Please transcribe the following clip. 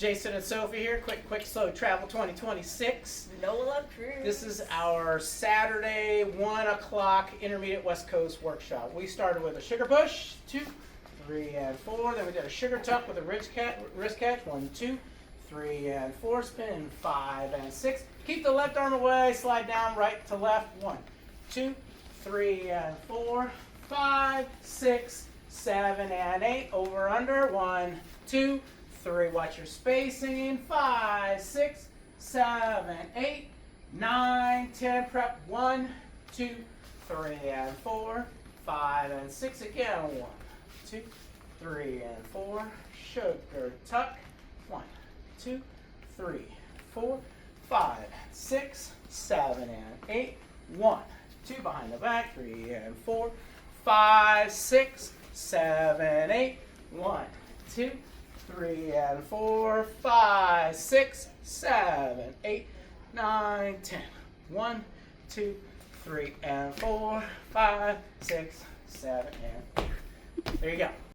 Jason and Sophie here. Quick, slow travel 2026. NOLA crew. This is our Saturday 1 o'clock intermediate West Coast workshop. We started with a sugar push, 2, 3, and 4. Then we did a sugar tuck with a wrist catch, 1, 2, 3, and 4. Spin 5 and 6. Keep the left arm away. Slide down right to left. 1, 2, 3, and 4, 5, 6, 7, and 8. Over under. 1, 2, 3. Watch your spacing. 5, 6, 7, 8, 9, 10. Prep. 1, 2, 3, and 4, 5, and 6. Again. 1, 2, 3, and 4. Sugar tuck. 1, 2, 3, 4, 5, 6, 7, and 8. 1, 2 behind the back. 3 and 4, 5, 6, 7, 8. 1, 2, 3 and 4, 5, 6, 7, 8, 9, 10. 1, 2, 3 and 4, 5, 6, 7, and 8. There you go.